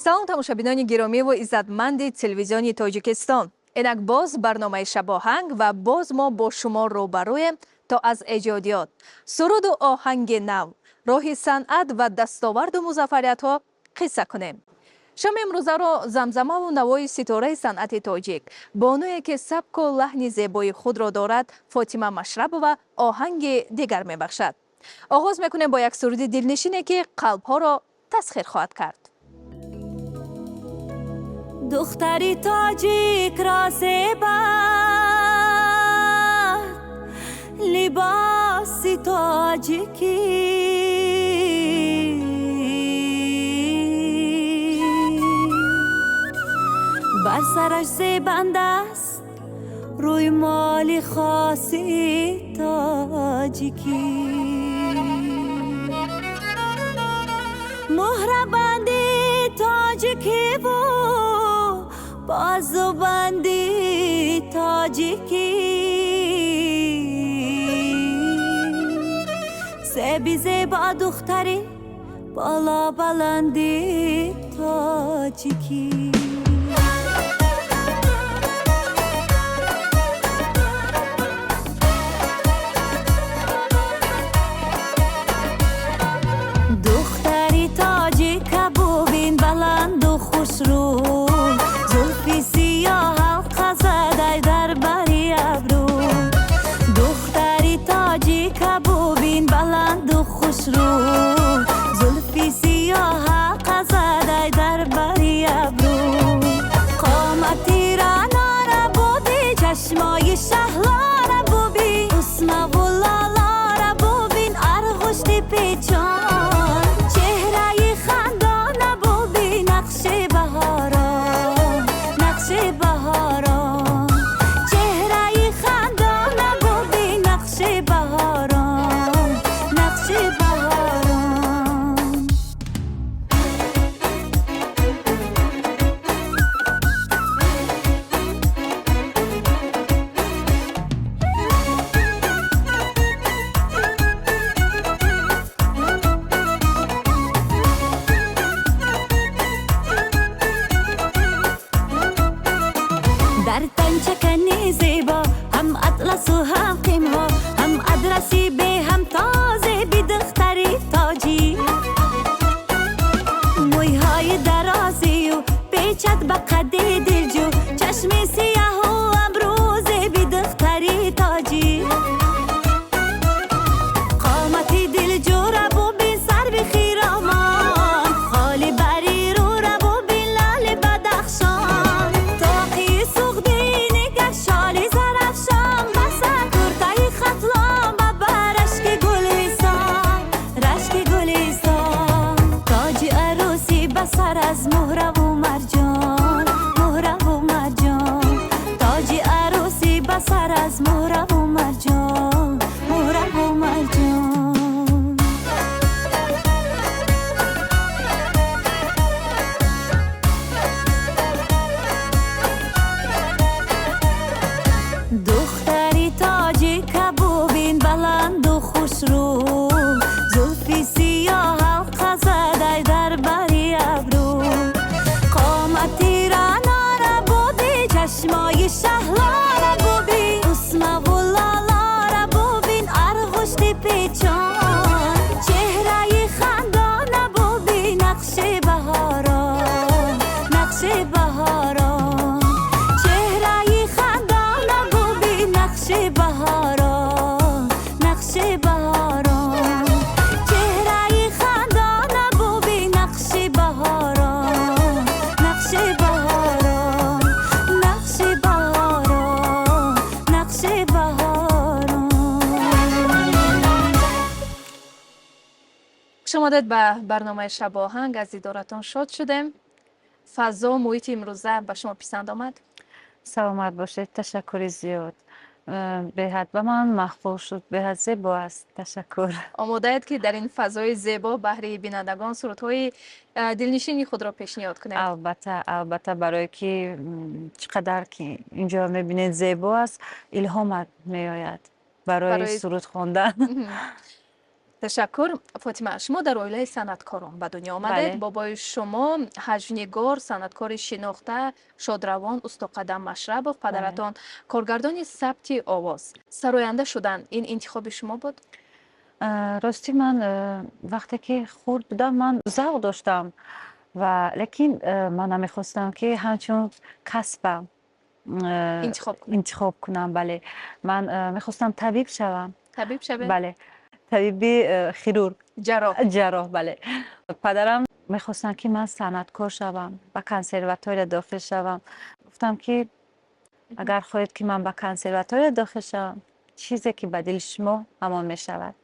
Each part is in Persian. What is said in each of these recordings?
سلام تماشابینان گرامی و عزتمند تلویزیون تاجیکستان. اینک باز برنامه شب آهنگ و باز ما با شما روبرویم تا از ایجادیات، سرود و آهنگ نو، راه صنعت و دستاورد و مظفریت ها قصه کنیم. شب امروزه را زمزمه و نوای ستاره صنعت تاجیک، بانویی که سبک و لحن زیبای خود را دارد، فاطمه مشرب و آهنگ دیگر میبخشد. آغاز میکنیم با یک سرود دلنشینی که قلب ها را تسخیر خواهد کرد. دختری تاجیک را زیبا، لباسی تاجیکی، بر سرش زیبنده است روی مالی خاصی تاجیکی، مهربندی تاجیکی و بازو بندی تاجیکی، زیبی زیبا دختری بالا بلندی تاجیکی. دختری تاجیک بوبین بلند و خوش رو، زلفی سیاه حلقه زده در بری ابرو. دختری تاجیک بوبین بلند و خوش رو، زلفی سیاه حلقه زده در بری ابرو. قامتی راناره بودی، چشمای شهلاره بوبی، اسمه و لالاره بوبین، ارغشتی پیچان. در تن چکنی زیبا، هم اطلس و هم قیمها، هم ادرسی به هم تازه بی دختری تاجی. مویهای درازی و پیچت به قدی دلجو، چشمی سیاه و ابروزه بی دختری تاجی. قامتی دلجو را بو بین سر بی خیرامان، خالی بری رو را بو بین لال بدخشان. سر از مهره و مرجان، مهره و مرجان، تاج عروسی به سر از مهره و مرجان، مهره و مرجان. دختری تاجیک بوبین بلند و خوش رو، زلفی سیاه حلقه زده در بری ابرو. قامتی راناره بودی، چشمای شهلاره بوبی، اسمه و لالاره بوبین، ارغشتی پیچان. چهره خندانه بوبی، نقش بهاران، نقش بهاران. چهره خندانه بوبی، نقش بهاران، نقش بهاران. چهره خندانه بوبی، نقش بهاران، نقش بهاران، نقش بهاران، نقش بهاران. خوش آمدید به برنامه شب آهنگ. از دیدارتان شاد شدیم. فضا و محیط امروزه به شما پسند آمد؟ سلامت باشید. تشکر زیاد. به حد به من مقبول شد. به حد زیبا است. تشکر. آماده اید که در این فضای زیبا بهره بینندگان سرودهای دلنشینی خود را پیشنهاد کنید؟ البته برای که چقدر که اینجا میبینید زیبا است، الهام میآید برای سرود خواندن. تشکر. فاطمه، شما در اویله صنعتکاران به دنیا آمدید. بله. بابای شما هجونگار، صنعتکار شناخته، شادروان، استوقدم مشربوف، پدرتان کارگردان ثبت آواز. سراینده شدن این انتخاب شما بود؟ راستی من وقتی که خورد بودم من ذوق داشتم و لیکن من نمیخواستم که همچون کسبم انتخاب کنم. بله، من میخواستم طبیب شوم. طبیب شوید؟ بله، طبیبی خیرورگ، جراح. بله، پدرم میخواستن که من صنعتکار شوم، به کنسرواتوار داخل شوم. گفتم که اگر خواهید که من به کنسرواتوار داخل شوم، چیزی که به دل شما همان میشود.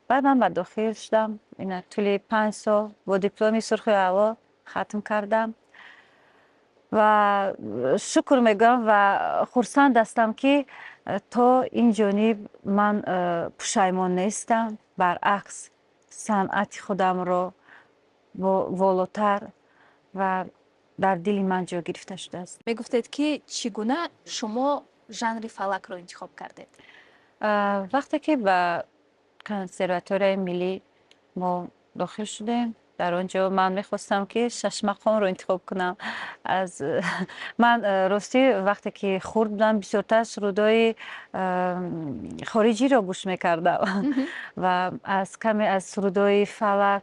بعد من به داخل شدم. این طول 5 سال با دیپلم سرخ هوا ختم کردم و شکر میگم و خرسند هستم که تا این جانب من پشیمان نیستم. برعکس صنعت خودم رو والاتر و در دل من جا گرفته شده است. میگفتید که چگونه شما ژانر فلک رو انتخاب کردید؟ وقتی که به کنسرواتوار ملی ما داخل شدیم، در آنجا من میخواستم که شش مقام رو انتخاب کنم. از من راستی وقتی که خورد بودم بسیارتر سرودای خارجی رو گوش میکردم و از کمی از سرودای فلک،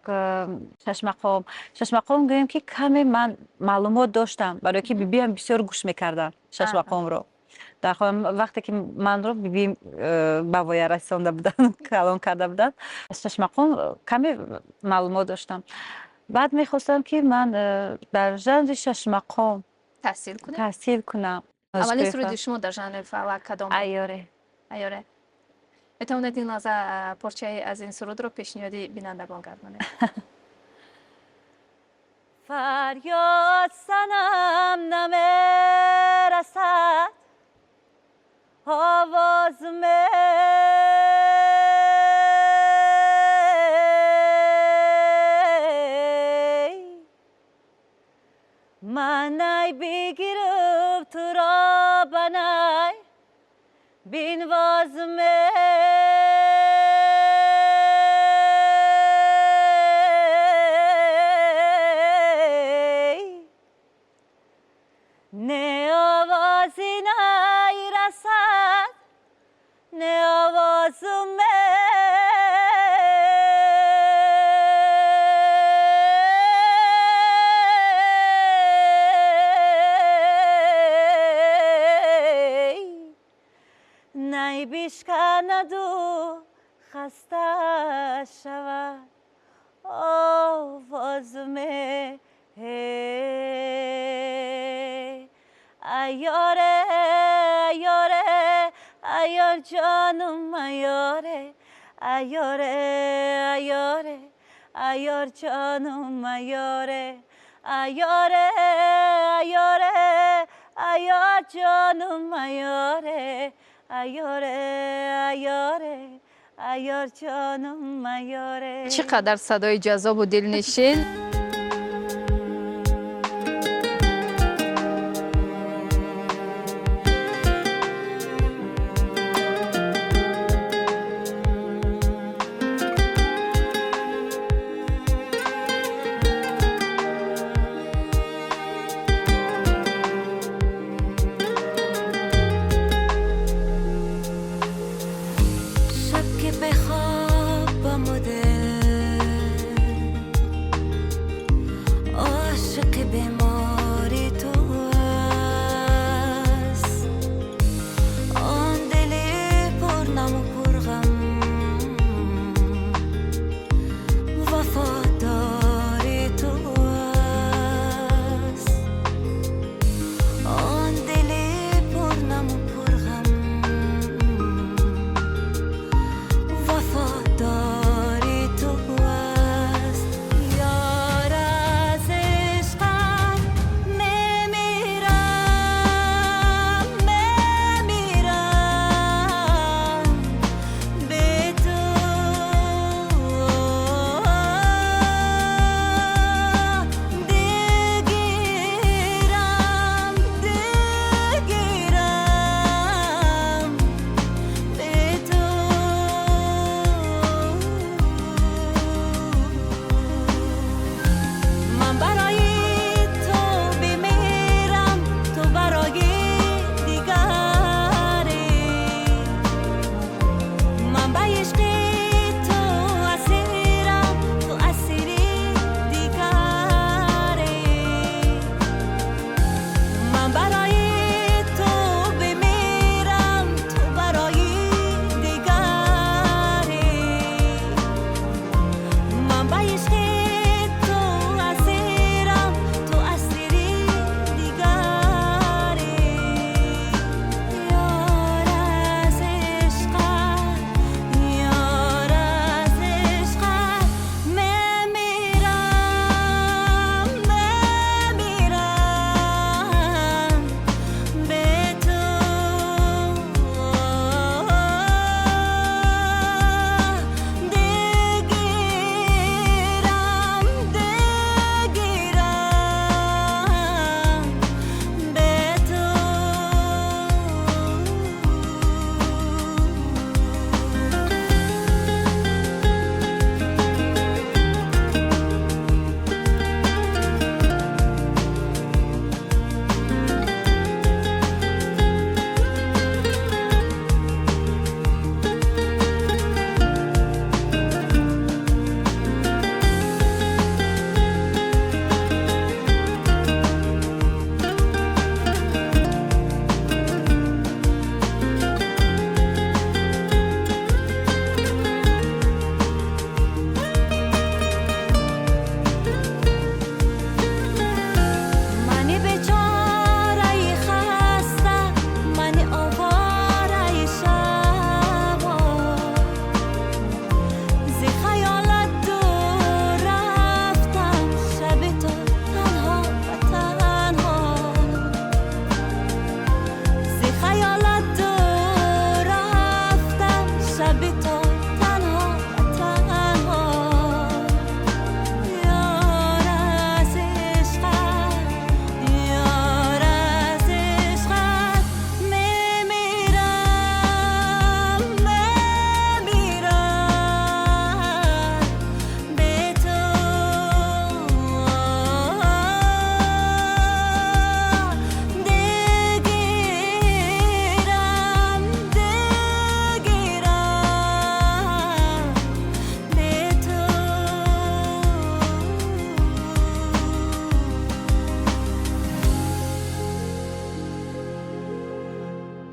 شش مقام گویم که کمی من معلومات داشتم، برای که بیبی هم بسیار گوش میکردن شش مقام رو. در وقتی که من رو بیبی با وای رسانده بودن، کلام کرده بودن، شش مقام کمی معلومات داشتم. بعد میخواستم که من در ژانر شش مقام تحصیل کنم. اولین سرود شما در ژانر فلک کدام؟ ایاره. میتوانید این لحظه پارچه از این سرود رو پیشنهادی بینندگان گردانید؟ فریاد سنم نمیرسد، آواز می منای بگیرم تو را بنای بین واز می نه آوازی نای رسد، نه آواز نای بیشکند و خسته شود آواز می ایاره ایاره ایار جانم ایاره ایاره ایاره ایار جانم ایاره ایاره ایاره ایار جانم ایاره ایاره ایاره ایار جانم ایاره. چقدر صدای جذاب و دلنشین.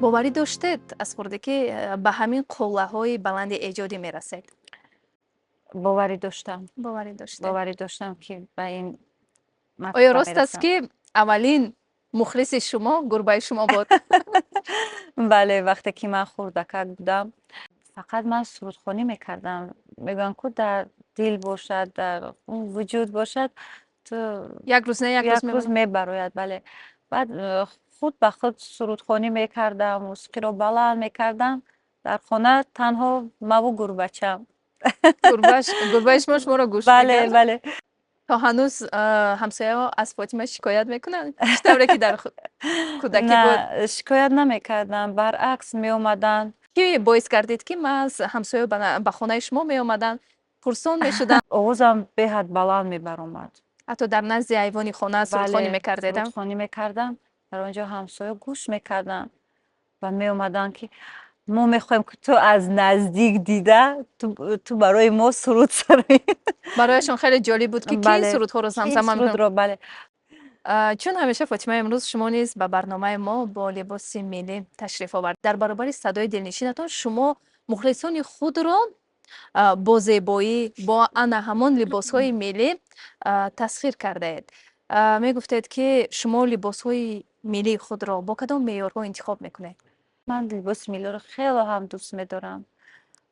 боварӣ доштед аз хурдагӣ ба ҳамин қуллаҳои баланди эҷодӣ мерасед? боварӣ доштам. боварӣ доштед. боварӣ доштам ки ба ин оё мартаба рост аст мерасам. ки аввалин мухлиси шумо гурбаи шумо буд? бале, вақте ки ман хурдакак будам, фақат ман сурудхонӣ мекардам. Мегӯянд ку дар дил бошад, дар вуҷуд бошад, ту як рӯз не як рӯз як рӯз мемонад? мебарояд. Бале, баъд худ ба худ сурудхонӣ мекардам, мусиқиро баланд мекардам. Дар хона танҳо маву гурбачам. Гурбаи шумо шуморо гӯш бале, мекард? бале. то ҳанӯз ҳамсояҳо аз Фотима шикоят мекунанд? Иш тавре ки дар кӯдакӣ буд? На, шикоят намекардам, баръакс меомаданд. Кӣ боис гардид ки маз ҳамсоя ба хонаи шумо меомаданд, хурсон мешуданд? овозам беҳад баланд мебаромад. ҳатто дар назди айвони хона сурудхонӣ бале, мекардедам? сурудхонӣ мекардам. Дар он ҷо ҳамсоя гӯш мекарданд ва меомаданд ки мо мехоҳем ки ту аз наздик дида ту барои мо суруд сароӣ. барояшон хеле ҷолиб буд ки кӣ ин бале, сурудҳоро ки ин замзама мекунад. сурудро, бале. Чун ҳамеша Фотима, имрӯз шумо низ ба барномаи мо бо либоси миллӣ ташриф овард. Дар баробари садои дилнишинатон шумо мухлисони худро бо зебоӣ, бо ана ҳамон либосҳои миллӣ тасхир кардаед. Мегуфтед ки шумо либосҳои миллии худро бо кадом меъёрҳо интихоб мекунед? ман либоси миллиро хело ҳам дӯст медорам.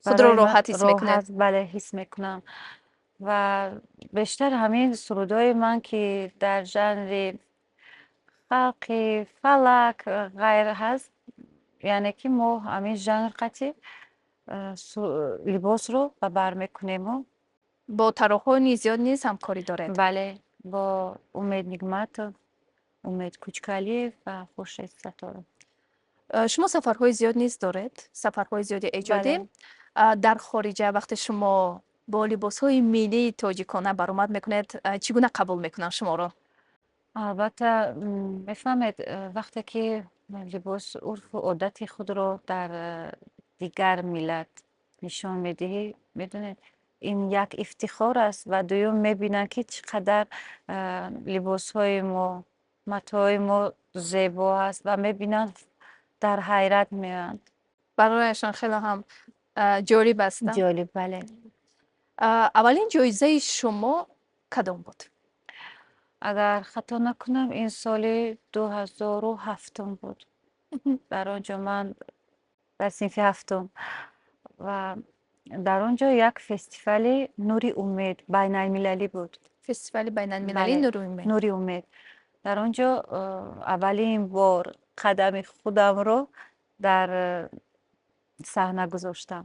Худро барои ман роҳат ҳис мекунед? роҳат, бале, ҳис мекунам. ва бештар ҳамин сурудҳои ман ки дар жанри халқи, фалак, ғайр ҳаст, яъне ки мо ҳамин жанр қати либосро ба бар мекунему. Бо тарохҳои зиёд низ ҳамкорӣ доред? бале, бо Умед Нигматов, Умед Кучкалиев ва Хуршед Сатторов. Шумо сафарҳои зиёд низ доред? Сафарҳои зиёди эҷодӣ? бале. Дар хориҷа вақте шумо бо либосҳои миллии тоҷикона баромад мекунед, чӣ гуна қабул мекунанд шуморо? албатта, мефаҳмед, вақте ки либос урфу одати худро дар дигар миллат нишон медиҳӣ, медонед, ин як ифтихор аст ва дуюм мебинанд ки чӣ қадар либосҳои мо, матои мо зебо аст ва мебинанд, дар ҳайрат меоянд. барояшон хеле ҳам ҷолиб аст. ҷолиб, бале. Аввалин ҷоизаи шумо кадом буд? агар хато накунам, ин соли 2007 буд. дар он ҷо ман дар синфи ҳафтум ва дар он ҷо як фестивали Нури Умед байналмилалӣ буд. Фестивали байналмилалии бале, Нури Умед. Нури Умед. дар он ҷо аввалин бор қадами худамро дар саҳна гузоштам.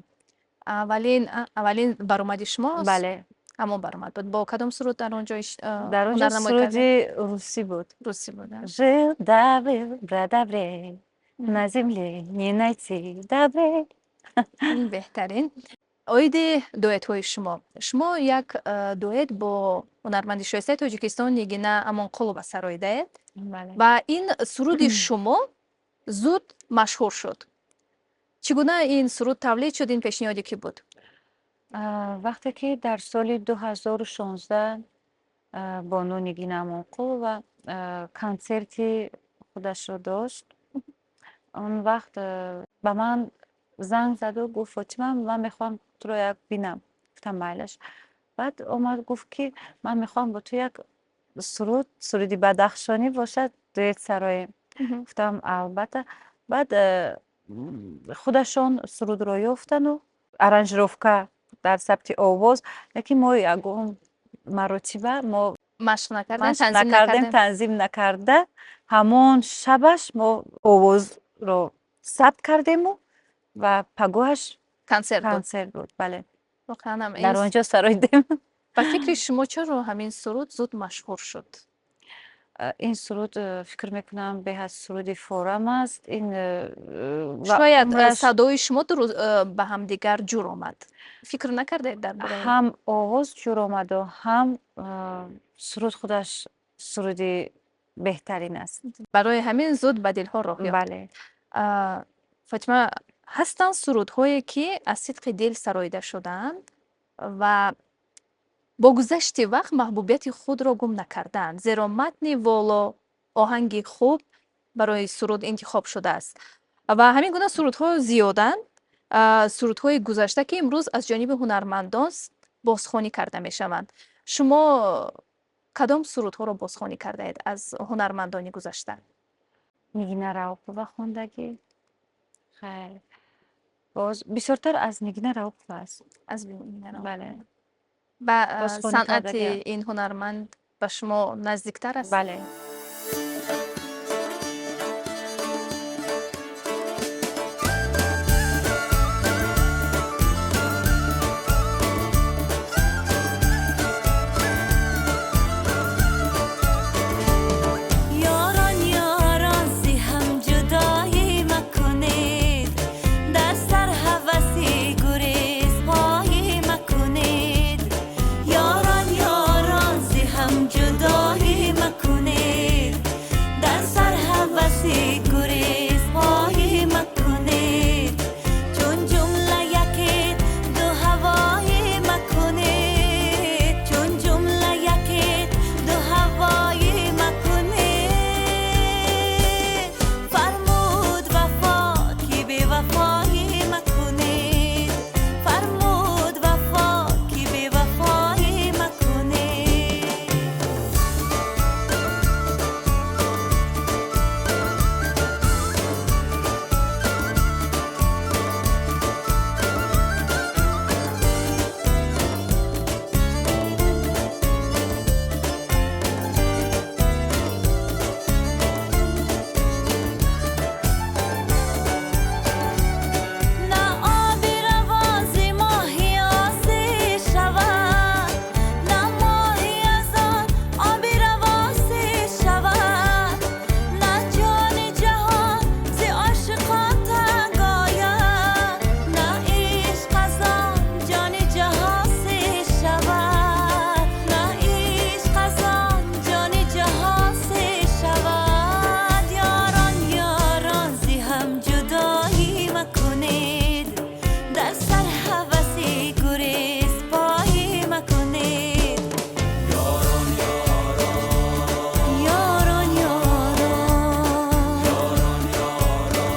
Аввалин баромади шумост? бале, ҳамон баромад буд. Бо кадом суруд дар он ҷо дар он ҷо ҳунарнамоӣ кардед? суруди русӣ буд. Русӣ буд. Жил давил брадавре на земле не найти давре. ин беҳтарин. оиди дуэтҳои шумо. Шумо як дуэт бо ҳунарманди шоистаи Тоҷикистон Нигина Амонқулова сароидаед бале. ва ин суруди шумо зуд машҳур шуд. Чӣ гуна ин суруд тавлид шуд? Ин пешниҳоди кӣ буд? вақте ки дар соли 2016 Бону Нигина Амонқулова консерти худашро дошт, он вақт ба ман занг заду гуфт: Фотима, ман мехоҳам туро як бинам. гуфтам майлаш. баъд омад гуфт ки ман мехоҳам бо ту як суруди бадахшонӣ бошад, дуэт сароем. гуфтам албатта. баъд худашон сурудро ёфтану аранжировка дар сабти овоз, лекин мо ягон маротиба мо Машқ накардем, машқ танзим накардем, накардем. танзим накарда ҳамон шабаш мо овозро сабт кардему ва пагоҳаш Консерт буд. консерт буд. бале, Воқеан ҳам дар он ҷо сароидем. ба фикри шумо чаро ҳамин суруд зуд машҳур шуд? ин суруд фикр мекунам беҳад суруди форам аст. ин шояд умраш садои шумо ба ҳамдигар ҷур омад. фикр накардед дар бораи? ҳам овоз ҷур омаду ҳам суруд худаш суруди беҳтарин аст. барои ҳамин зуд ба дилҳо роҳ ёфт. бале, Фотима, ҳастанд сурудҳое ки аз сидқи дил сароида шудаанд ва бо гузашти вақт маҳбубияти худро гум накардаанд, зеро матни воло, оҳанги хуб барои суруд интихоб шудааст. و همین گونه سرودها زیادن. سرودهای گذشته که امروز از جانب هنرمندان بازخوانی کرده می شوند. شما کدام سرودها را بازخوانی کرده اید از هنرمندان گذشته؟ نگینه رауف و خوندگی. خیر. باز بسیارتر از نگینه رауف است. از بینید. بله. و بازخوانی صنعت کردگی. این هنرمند به شما نزدیکتر است؟ بله. یاران یاران زی هم جدایی مکنید در سر هوسی گریز پایی مکنید یاران یاران زی هم جدایی مکنید در سر هوسی گریز پایی مکنید چون جمله یکی دو هوایی مکنید چون جمله یکی دو هوایی مکنید فرمود وفا کی بی وفایی مکنید فرمود وفا کی بی وفایی مکنید نه آبی روان زی ماهی آسی شود نه ماهی از آن آبی رواسی شود نه جان جهان زی عاشقان تنگ آید نه عشق از آن جان جهاسی شود نه عشق از آن جان جهاسی شود یاران یاران زی هم جدایی مکنید در سر هوسی گریز پایی مکنید یاران یاران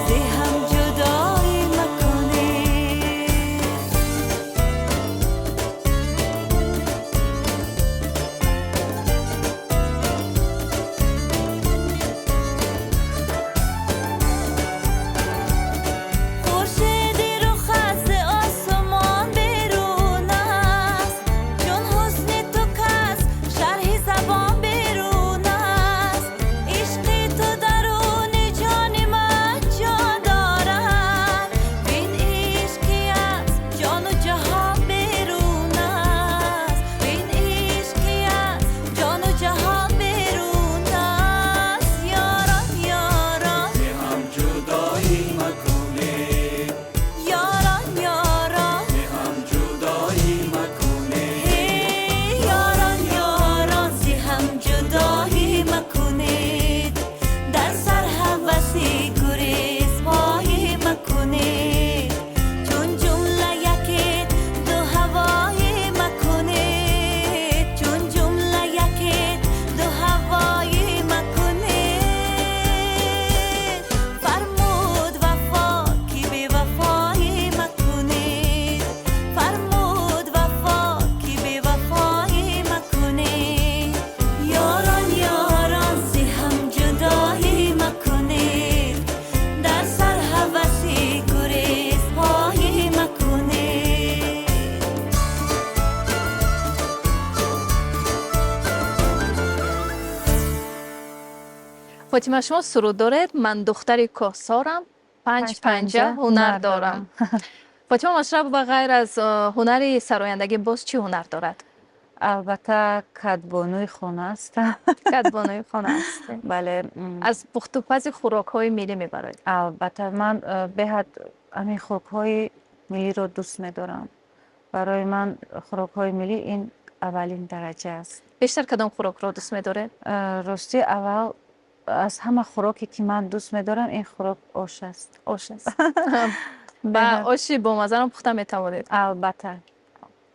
زی هم جدایی مکنید خورشیدی رو خز آسمان بیرون است چون حسن تو کس شرح زبان بیرون است عشق تو درون جان من جا دارد بین عشقی از جان و جهان بیرون است بین عشقی از جان و جهان بیرون است یاران یاران هم جدایی مکنید یاران یاران هم جدایی مکنید یاران یاران زی هم جدایی مکنید در سر هوسی گریز پایی مکنید چون جمله یکی دو هوایی مکنید چون جمله یکی دو هوایی مکنید فرمود وفا کی بی وفایی مکنید فرمود وفا کی بی وفایی مکنید یاران یاران زی هم جدایی مکنید در سر هوسی گریز پایی مکنید فاطمه شما سرود دارید من دختر کهسارم پنج پنجه هنر دارم. فاطمه مشرب و غیر از هنر سرایندگی باز چی هنر دارد؟ البته کدبانوی خانه است. کدبانوی خانه است. بله. از پخت و پز خوراک های ملی میبرید؟ البته من به حد همین خوراک های ملی رو دوست می‌دارم. برای من خوراک های ملی این اولین درجه است. بیشتر کدام خوراک را دوست می‌دارید؟ راستی اول از همه خوراکی که من دوست می‌دارم این خوراک آش است. آش است. و آشی با مزه را پخته می‌توانید؟ البته.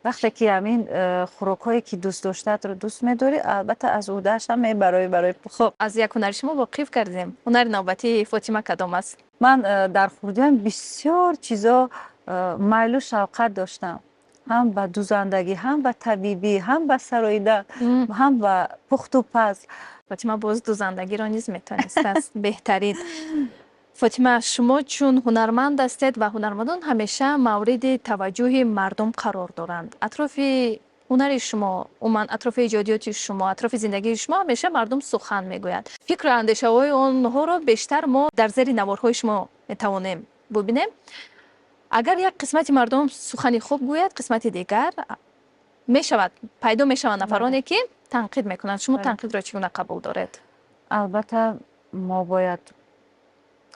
وقتی که همین خوراکایی که دوست داشتت رو دوست می‌داری، البته از اودش هم برای خب از یک هنر شما واقف کردیم. هنر نوبتی فاطمه کدام است؟ من در خردیام بسیار چیزا میل و شوقت داشتم، هم به دوزندگی، هم به طبیبی، هم به سراییده، هم به پخت و پز. فاطمه باز دوزندگی را نیز میتونست است بهترین. فاطمه شما چون هنرمند هستید و هنرمندان همیشه مورد توجه مردم قرار دارند. اطراف هنر شما، عموما اطراف ایجادیات شما، اطراف زندگی شما همیشه مردم سخن میگویند. فکر و اندیشه های آنها را بیشتر ما در زیر نوارهای شما میتوانیم ببینیم. اگر یک قسمت مردم سخنی خوب گوید، قسمت دیگر میشود پیدا میشوند نفرانی که تنقید میکنند. شما تنقید را چگونه قبول دارید؟ البته ما باید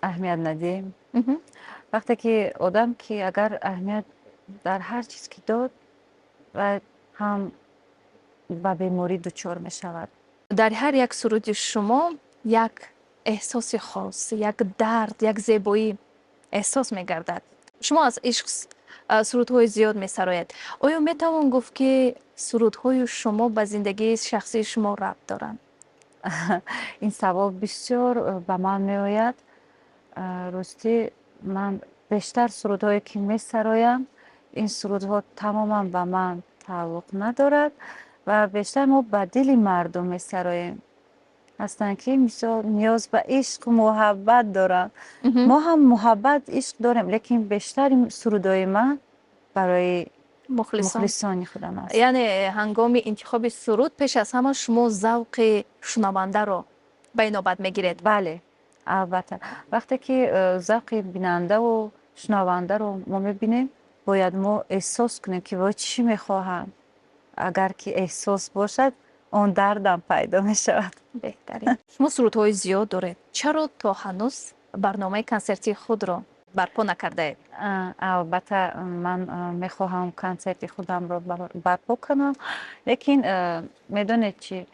اهمیت ندیم. وقتی که آدم که اگر اهمیت در هر چیز که داد و هم به بیماری دچار می شود. در هر یک سرود شما یک احساس خاص، یک درد، یک زیبایی احساس می گردد. شما از عشق سرودهای زیاد می سراید. آیا می توان گفت که سرودهای شما به زندگی شخصی شما ربط دارند؟ این سوال بسیار به من می آید. راستی من بیشتر سرودهایی که می سرایم، این سرودها تماما به من تعلق ندارد و بیشتر ما به دل مردم می سرایم. هستند که مثال نیاز به عشق و محبت دارن. ما هم محبت عشق داریم، لیکن بیشتر این سرودهای من برای مخلصان خودم است. یعنی هنگام انتخاب سرود پیش از همه شما ذوق شنونده رو به نوبت میگیرید؟ بله البته وقتی که ذوق بیننده و شنونده رو ما میبینیم، باید ما احساس کنیم که وای چی میخواهم. اگر که احساس باشد اون دردم پیدا می شود. بهترین. شما سرودهای زیاد دارید، چرا تا هنوز برنامه کنسرتی خود را برپا نکرده اید؟ البته من میخواهم کنسرت خودم را برپا کنم، لیکن میدونید چی،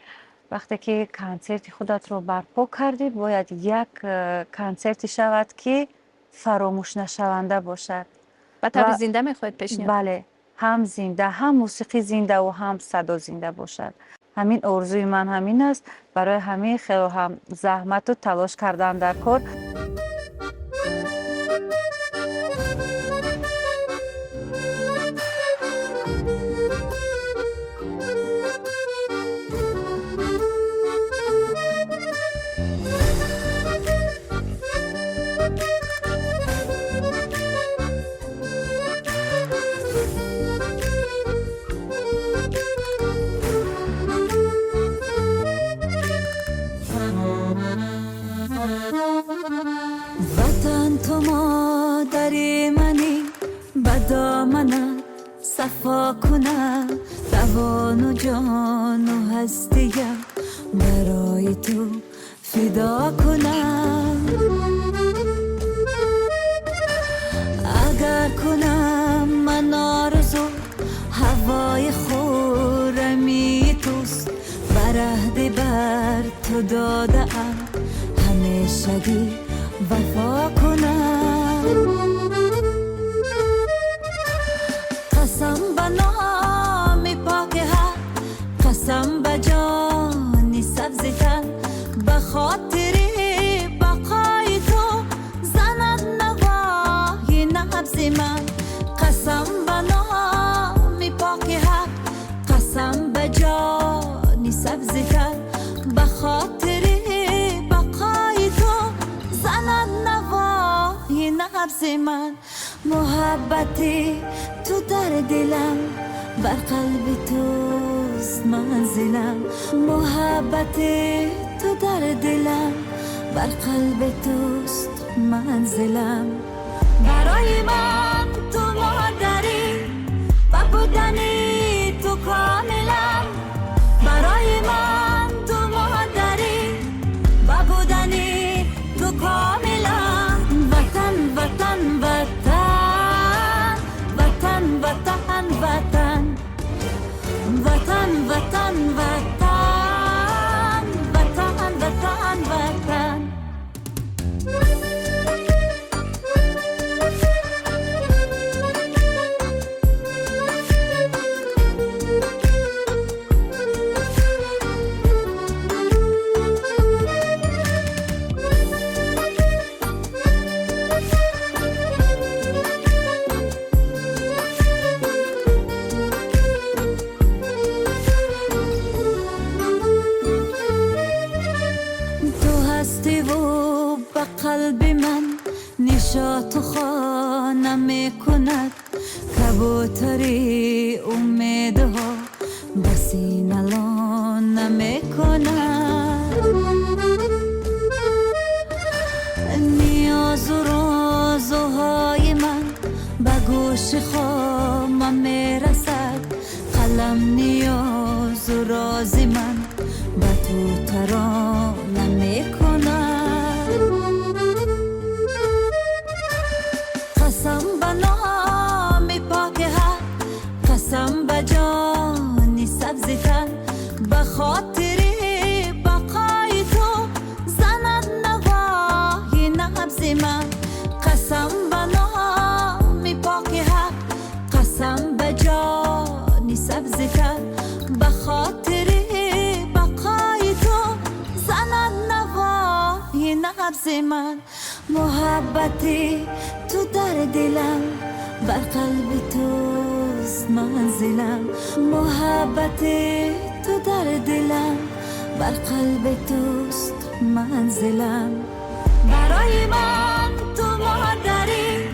وقتی که کنسرت خودت رو برپا کردی باید یک کنسرت شود که فراموش نشونده باشد. و طور زنده میخواید پیش نیاد؟ بله، هم زنده، هم موسیقی زنده و هم صدا زنده باشد. همین آرزوی من همین است. برای همین خیلی هم زحمت و تلاش کردن در کار. وطن تو مادری منی، به دامنت صفا کنم، روان و جان و هستیم برای تو فدا کنم. اگر کنم من آرزو هوای خورمی توست، بر عهد بر تو داده ام همیشگی وفا کنم. قسم به نام پاک حق، قسم به جان سبز تن، به خاطر بقای تو زند نوای نبض من. قسم به نام پاک حق، قسم به جان سبز تن، به خاطر بقای تو زند نوای نبض من. محبتی تو در دلم، بر قلب توست منزلم. محبتی تو در دلم، بر قلب توست منزلم. برای من تو مادری و بودنی تو کاملم. برای من تو مادری و بودنی تو کاملم. وطن وطن وطن، وطن وطن وطن، وطن وطن وطن، وطن وطن وطن. چشات خانه میکند کبوتری امیدها بسی نلان نمیکند نیاز و رازهای من به گوش خامم میرسد قلم نیاز و راز من به تو ترانه میکند قسم به نام پاک حق قسم به جان سبز تن به خاطر بقای تو زند نوای نبض من قسم به نام پاک حق قسم به جان سبز تن به خاطر بقای تو زند نوای نبض من محبتی تو در دلم بر قلب توست منزلم محبتی تو در دلم بر قلب توست منزلم برای من تو مادری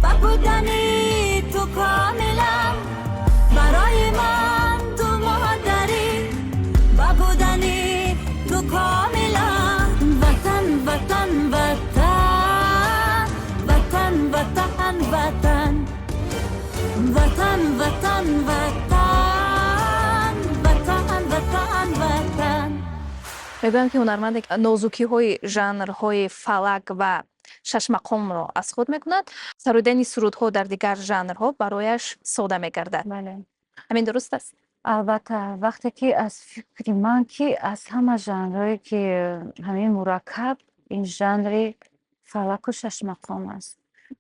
و بودنی تو کاملم برای من تو مادری و بودنی تو کاملم وطن وطن وطن وطن وطن وطن وطن وطن وطن وطن وطن وطن می‌بینم که هنرمند نازوکی‌های ژانرهای فلک و شش مقام را از خود می‌کند. سرودن سرودها در دیگر ژانرها برایش ساده می‌گردد. بله. همین درست است؟ البته وقتی که از فکر من که از همه ژانرهایی که همین مرکب این ژانر فلک و شش مقام است.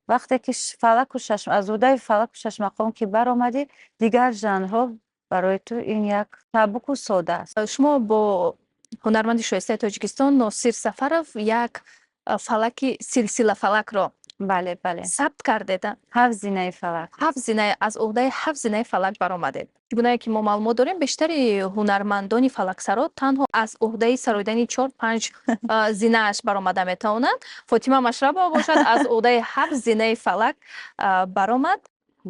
وقتی که فلک و شش از اوده فلک و شش مقام که برآمده دیگر ژانرها برای تو این یک سبک و ساده است. شما با هنرمند شایسته تاجیکستان ناصر سفرов یک فلک سلسله فلک را بله بله. ثبت کردید. 7 زینه فلک. 7 زینه از عهده 7 زینه فلک برآمدید. چگونه که ما معلومات داریم بیشتری هنرمندان فلکسرا تنها از عهده سرودن 4-5 زینه اش برآمده میتوانند. فاطمه مشربا باشد از عهده 7 زینه فلک برآمد.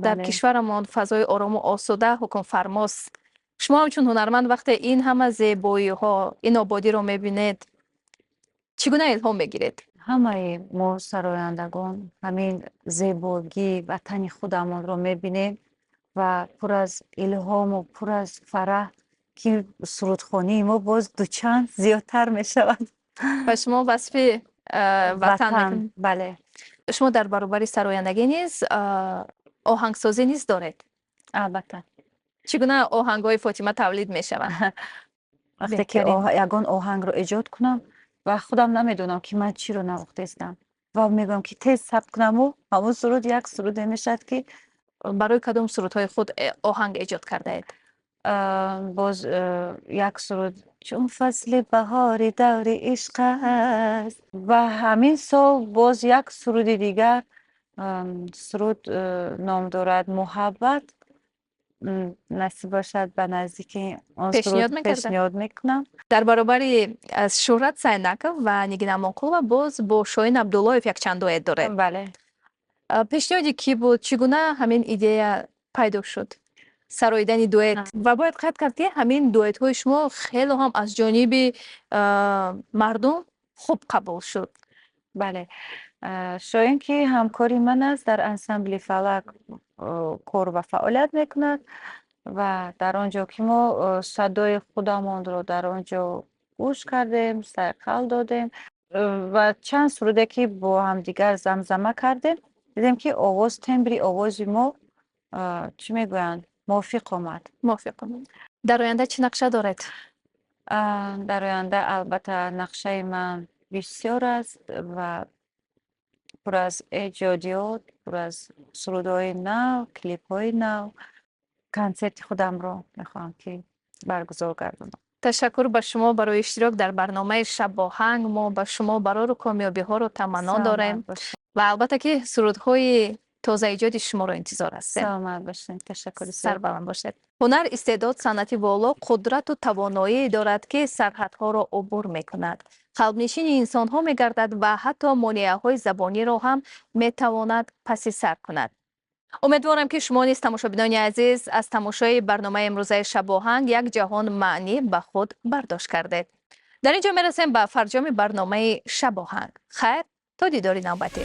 در بله. کشورمان فضای آرام و آسوده حکم فرماست. شما همچون هنرمند وقتی این همه زیبایی ها این آبادی رو میبینید چگونه الهام میگیرید؟ همه ما سرایندگان همین زیبایی وطن خودمان رو میبینیم و پر از الهام و پر از فرح که سرودخوانی ما باز دوچند زیادتر میشود. و شما وصف وطن میکنید. بله. شما در برابر سرایندگی نیز آهنگسازی نیز دارید. البته. چگونه آهنگ‌های فاطمه تولید میشوند؟ وقتی که یگان آهنگ رو ایجاد کنم و خودم نمیدونم که من چی رو نواختستم و میگم که تیز ثبت کنم و همون سرود یک سرود میشد که برای کدام سرودهای خود آهنگ ایجاد کرده اید؟ باز یک سرود چون فصل بهار دور عشق است و همین سال باز یک سرود دیگر سرود نام دارد محبت نصیب باشد به نزدیک آن سرود پیشنهاد میکنم. در برابر از شهرت سعی نکرد و نگین امانقلوبا باز با شاهین عبداللهیف یک چند دوئت داره. بله. پیشنهادی کی بود؟ چگونه همین ایده پیدا شد؟ سراییدن دوئت و باید قطع کرد که همین دوئت های شما خیلی هم از جانب مردم خوب قبول شد. بله. شاهین که همکاری من است در انسمبل فلک کار و فعالیت میکند و در آنجا که ما صدای خودمان رو در آنجا گوش کردیم، سرقل دادیم و چند سروده که با هم دیگر زمزمه کردیم دیدیم که آواز تمبری آواز ما چی میگویند موافق آمد. موافق آمد. در آینده چی نقشه دارد؟ در آینده البته نقشه من بسیار است و پر از ایجادیات، پر از سرودهای نو، کلیپ‌های نو، کنسرت خودم رو میخوام که برگزار گردونم. تشکر به شما برای اشتراک در برنامه شب آهنگ. ما به شما برای کامیابی ها رو تمنا داریم و البته که سرودهای تازه ایجاد شما رو انتظار هستیم. سلامت باشین. تشکر. سربلند باشید. هنر استعداد، صنعت والا، قدرت و توانایی دارد که سرحدها را عبور میکند. қалбнишини инсонҳо мегардад ва ҳатто монеаҳои забониро ҳам метавонад паси сар кунад. умедворам ки шумо низ тамошобинони азиз аз тамошои барномаи имрӯзаи Шабоҳанг як ҷаҳон маънӣ ба худ бардошт кардед. дар ин ҷо мерасем ба фарҷоми барномаи Шабоҳанг. хайр, то дидори навбатӣ.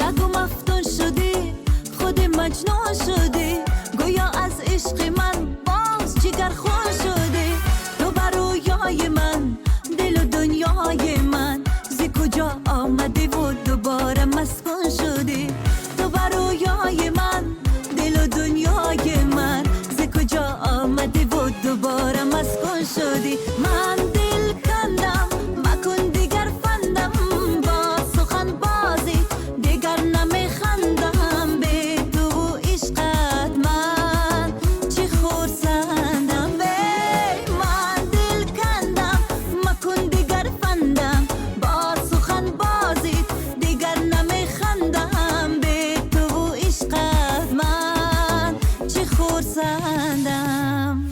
نگو مفتون شدی خود مجنون شدی گویا از عشق من باز جگر خون شدی تو بر رویای من دل و دنیای من ز کجا آمدی و دوباره مسکون شدی تو بر رویای من دل و دنیای من ز کجا آمدی و دوباره مسکون شدی من دل کندم مکن دیگر فندم با سخن بازی دیگر نمیخندم به تو و عشقت من چه خورسندم به من دل کندم مکن دیگر فندم با سخن بازی دیگر نمیخندم به تو و عشقت من چه خورسندم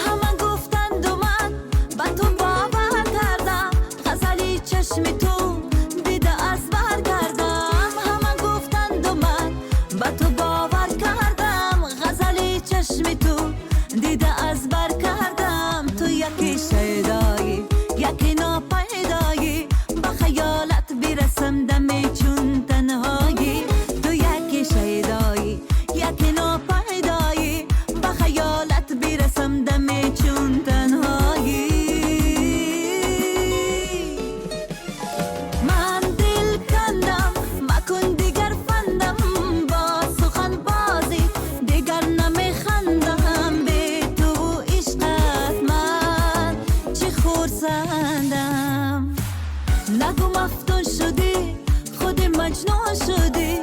همه گفتند و من با تو باور کردم غزلی چشم تو دیده از بر کردم همه گفتند و من با تو باور کردم غزلی چشم تو دیده از بر کردم تو یکی شیدایی یکی ناپیدایی با خیالت برسم دمی چون تنهایی تو یکی شیدایی یکی ناپیدایی با خیالت برسم دمی چون تنهایی من دل کندم مکن دیگر فندم با سخن بازی دیگر نمیخندم به تو و عشقت من چه خورسندم نگو مفتون شدی خود مجنون شدی